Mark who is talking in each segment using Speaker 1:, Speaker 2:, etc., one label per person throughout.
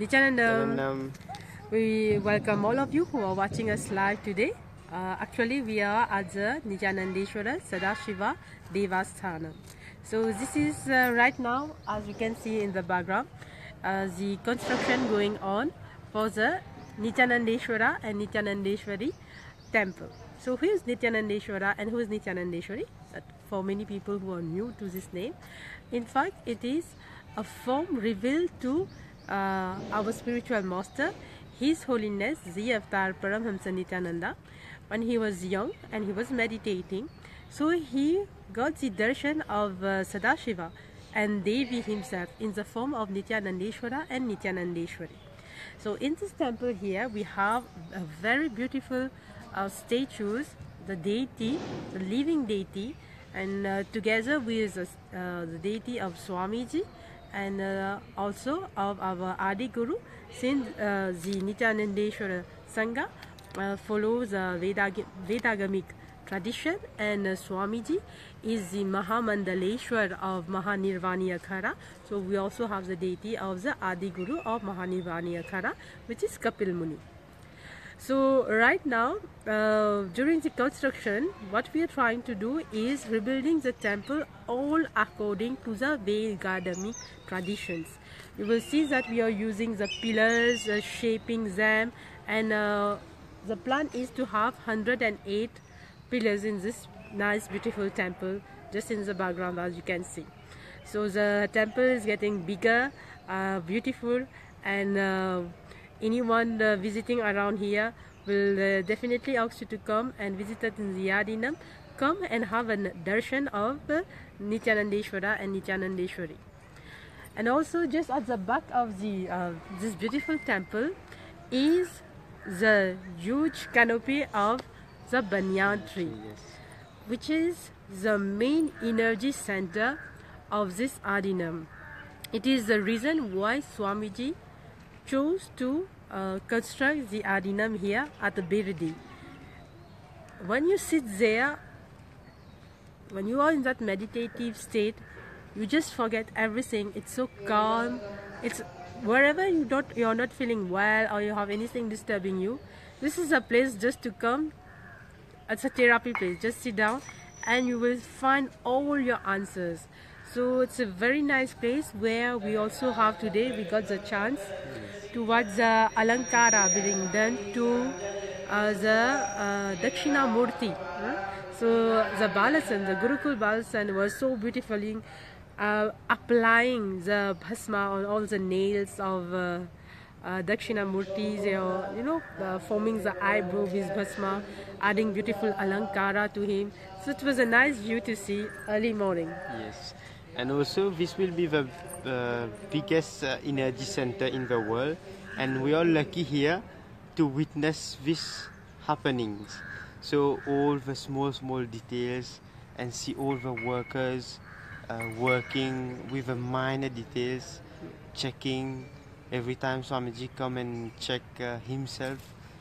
Speaker 1: Nithyanandam.
Speaker 2: Nithyanandam.
Speaker 1: We welcome all of you who are watching us live today. Actually, we are at the Nithyanandeshwar Sadashiva Devasthanam. So this is right now, as you can see in the background, the construction going on for the Nithyanandeshwara and Nithyanandeshwari temple. So who is Nithyanandeshwara and who is Nithyanandeshwari? For many people who are new to this name, in fact, it is a form revealed to our spiritual master, His Holiness the Avatar Paramahamsa Nithyananda, when he was young and he was meditating. So he got the darshan of Sadashiva and Devi himself in the form of Nithyanandeshwara and Nithyanandeshwari. So in this temple here we have a very beautiful statues, the deity, the living deity, and together with the deity of Swamiji and also of our Adi Guru, since the Nithyanandeshwar Sangha follows Vedagamic tradition, and Swamiji is the Mahamandaleshwar of Mahanirvani Akhara. So we also have the deity of the Adi Guru of Mahanirvani Akhara, which is Kapil Muni. So right now, during the construction, what we are trying to do is rebuilding the temple all according to the Vedagamic traditions. You will see that we are using the pillars, shaping them, and the plan is to have 108 pillars in this nice beautiful temple, just in the background as you can see. So the temple is getting bigger, beautiful, and anyone visiting around here will definitely ask you to come and visit us in the Adinam. Come and have a darshan of Nithyanandeshwara and Nithyanandeshwari. And also, just at the back of the this beautiful temple is the huge canopy of the banyan tree, which is the main energy center of this Adinam. It is the reason why Swamiji chose to construct the Adinam here at the Birdi. When you sit there, when you are in that meditative state, you just forget everything. It's so calm. It's wherever you're not feeling well or you have anything disturbing you, this is a place just to come. It's a therapy place. Just sit down and you will find all your answers. So it's a very nice place where we also have today, we got the chance to watch the Alankara being done to the Dakshina Murti. So the Balasan, the Gurukul Balasan was so beautifully applying the bhasma on all the nails of Dakshina Murtis, forming the eyebrow with bhasma, adding beautiful Alankara to him. So it was a nice view to see early morning.
Speaker 2: Yes. And also this will be the biggest energy center in the world, and we are lucky here to witness these happenings. So all the small details, and see all the workers working with the minor details, checking every time Swamiji come and check himself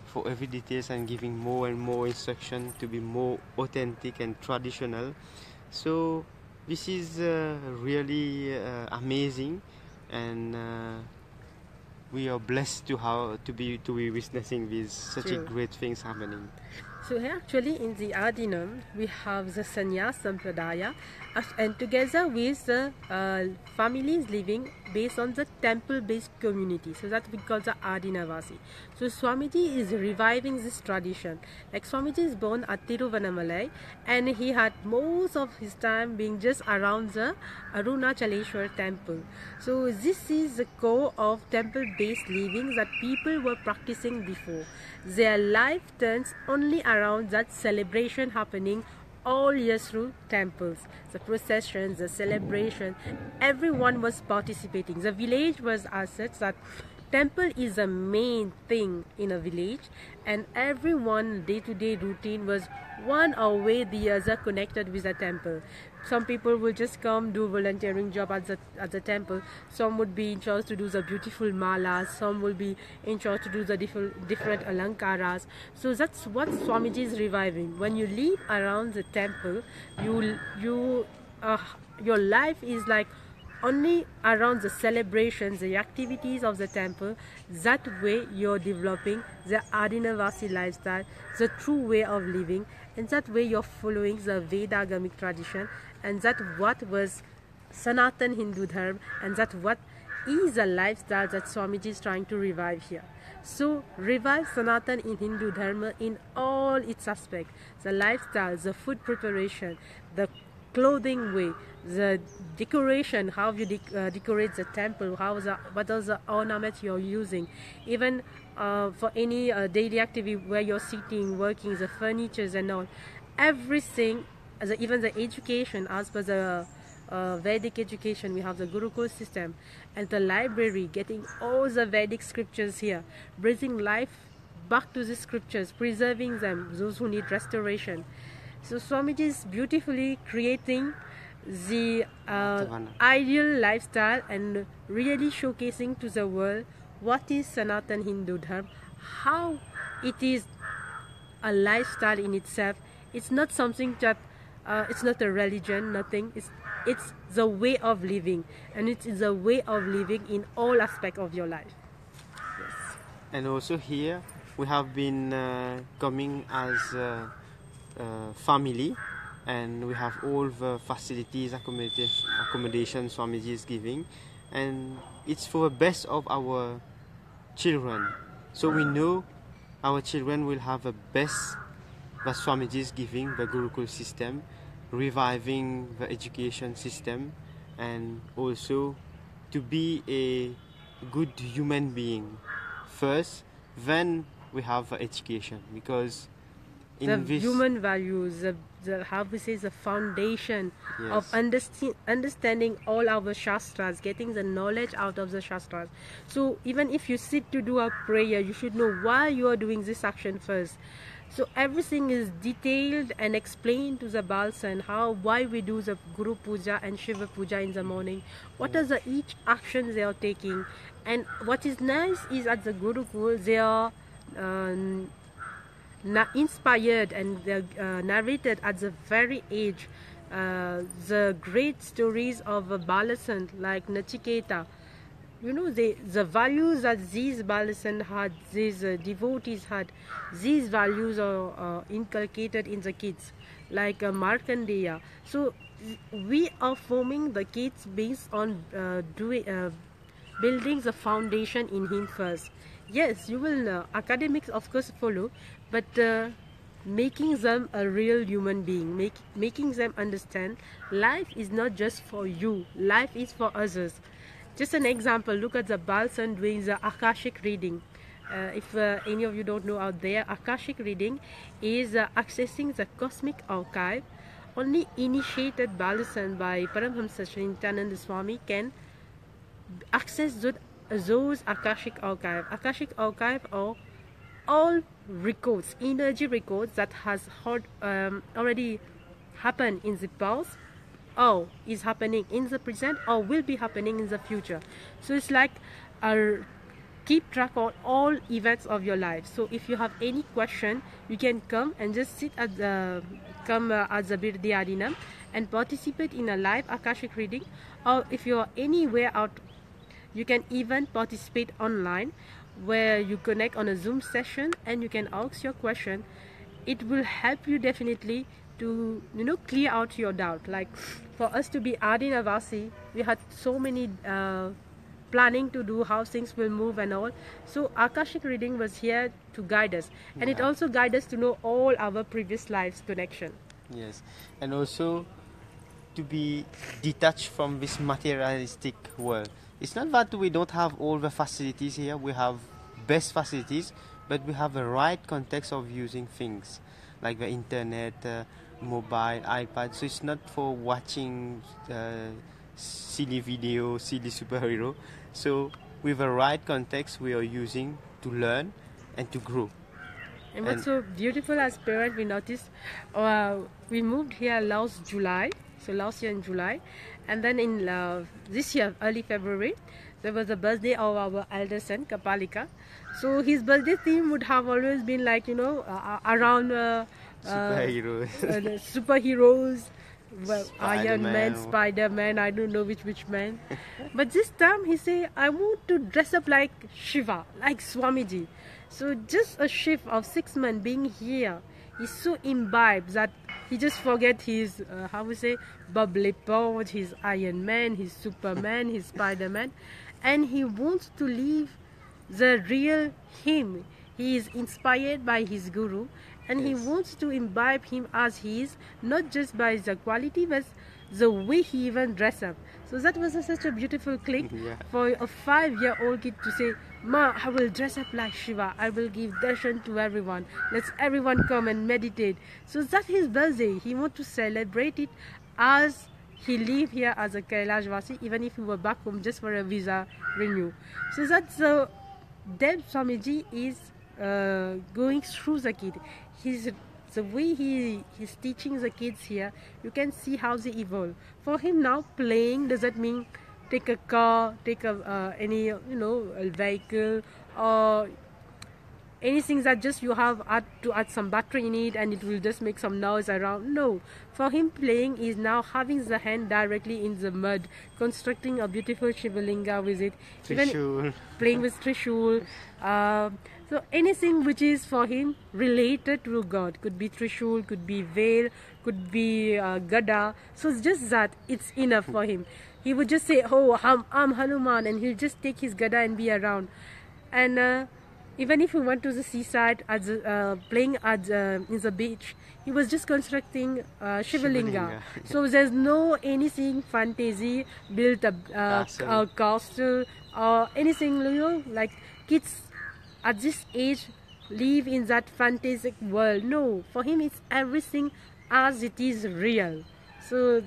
Speaker 2: for every details and giving more and more instruction to be more authentic and traditional. So this is really amazing, and we are blessed to be witnessing these such great things happening.
Speaker 1: So here actually in the Adinam we have the Sanyas Sampradaya, and together with the families living based on the temple-based community, so that we call the Adinavasi. So Swamiji is reviving this tradition. Like Swamiji is born at Tiruvannamalai, and he had most of his time being just around the Arunachaleshwar temple. So this is the core of temple-based living that people were practicing before. Their life turns only around that celebration happening all years through temples. The processions, the celebration, everyone was participating. The village was as such that temple is the main thing in a village, and everyone day-to-day routine was one way the other connected with the temple. Some people will just come do volunteering job at the temple. Some would be in charge to do the beautiful malas. Some will be in charge to do the different alankaras. So that's what Swamiji is reviving. When you live around the temple, your life is like only around the celebrations, the activities of the temple. That way you're developing the Adinavasi lifestyle, the true way of living, and that way you're following the Vedagamic tradition, and that what was Sanatan Hindu Dharma, and that what is a lifestyle that Swamiji is trying to revive here. So revive Sanatan in Hindu Dharma in all its aspects, the lifestyle, the food preparation, the clothing way, the decoration, how you decorate the temple, what are the ornaments you're using, even for any daily activity where you're sitting, working, the furnitures and all, everything, even the education as per the Vedic education. We have the Gurukul system and the library, getting all the Vedic scriptures here, bringing life back to the scriptures, preserving them, those who need restoration. So Swamiji is beautifully creating the ideal lifestyle and really showcasing to the world what is Sanatan Hindu Dharma, how it is a lifestyle in itself. It's not something that it's not a religion, nothing. It's the way of living, and it is a way of living in all aspects of your life. Yes.
Speaker 2: And also here we have been coming as family, and we have all the facilities, accommodation Swamiji is giving, and it's for the best of our children. So we know our children will have the best that Swamiji is giving, the Gurukul system, reviving the education system, and also to be a good human being first, then we have the education, because in
Speaker 1: the human values, the how we say, the foundation of understanding all our shastras, getting the knowledge out of the shastras. So even if you sit to do a prayer, you should know why you are doing this action first. So everything is detailed and explained to the Balsan, why we do the Guru Puja and Shiva Puja in the morning, what are the each actions they are taking. And what is nice is at the Gurukul they are inspired and they're narrated at the very age the great stories of Balasan like Nachiketa. You know, the values that these Balasan had, these devotees had, these values are inculcated in the kids, like Markandeya. So we are forming the kids based on building the foundation in him first. Yes, you will academics of course follow, but making them a real human being, making them understand life is not just for you, life is for others. Just an example, look at the Balsan doing the Akashic reading. If any of you don't know out there, Akashic reading is accessing the cosmic archive. Only initiated Balasan by Paramahamsa Nithyananda Swami can access those Akashic archive. Akashic archive are all records, energy records that has already happened in the past, or is happening in the present, or will be happening in the future. So it's like keep track of all events of your life. So if you have any question, you can come and just sit at the Birdi Adinam and participate in a live Akashic reading, or if you are anywhere out, you can even participate online where you connect on a Zoom session and you can ask your question. It will help you definitely to clear out your doubt. Like for us to be Adinavasi, we had so many planning to do how things will move and all. So Akashic reading was here to guide us, and it also guides us to know all our previous lives connection.
Speaker 2: Yes, and also to be detached from this materialistic world. It's not that we don't have all the facilities here. We have best facilities, but we have the right context of using things like the internet, mobile, iPad. So it's not for watching silly video, silly superhero. So with the right context, we are using to learn and to grow.
Speaker 1: And what's so beautiful as parents, we noticed we moved here last July, so last year in July, and then in this year, early February, there was a birthday of our elder son, Kapalika. So his birthday theme would have always been like, around
Speaker 2: superheroes.
Speaker 1: Superheroes, well, Iron Man, Spider-Man, I don't know which man. But this time he say, I want to dress up like Shiva, like Swamiji. So just a shift of 6 months being here, he's so imbibed that he just forget his, how we say, bubbly pond, his Iron Man, his Superman, his Spider-Man. And he wants to live the real him. He is inspired by his guru, and he wants to imbibe him as he is, not just by the quality but the way he even dress up. So that was such a beautiful click for a 5-year-old kid to say, Ma, I will dress up like Shiva, I will give darshan to everyone, let's everyone come and meditate. So that's his birthday. He wants to celebrate it as he live here as a Kailashvasi, even if he were back home just for a visa renew. So that's Dev Swamiji is going through the kid. The way he's teaching the kids here, you can see how they evolve. For him now, playing doesn't mean take a car, take any a vehicle or anything that just you have to add some battery in it and it will just make some noise around. No, for him playing is now having the hand directly in the mud, constructing a beautiful Shivalinga with it, even playing with Trishul. So anything which is for him related to God, could be Trishul, could be veil, could be Gada. So it's just that, it's enough for him. He would just say, oh, I'm Hanuman, and he'll just take his Gada and be around. And even if he went to the seaside, playing in the beach, he was just constructing Shivalinga. So there's no anything fantasy, built a castle or anything, like kids at this age live in that fantastic world. No, for him it's everything as it is real. So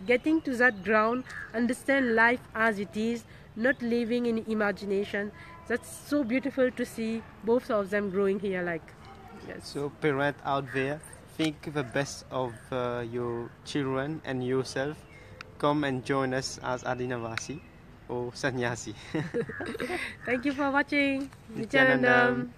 Speaker 1: getting to that ground, understand life as it is, not living in imagination. That's so beautiful to see both of them growing here. Like, yes.
Speaker 2: So parents out there, think the best of your children and yourself. Come and join us as Adinavasi or Sannyasi.
Speaker 1: Thank you for watching.
Speaker 2: Nithyanandam.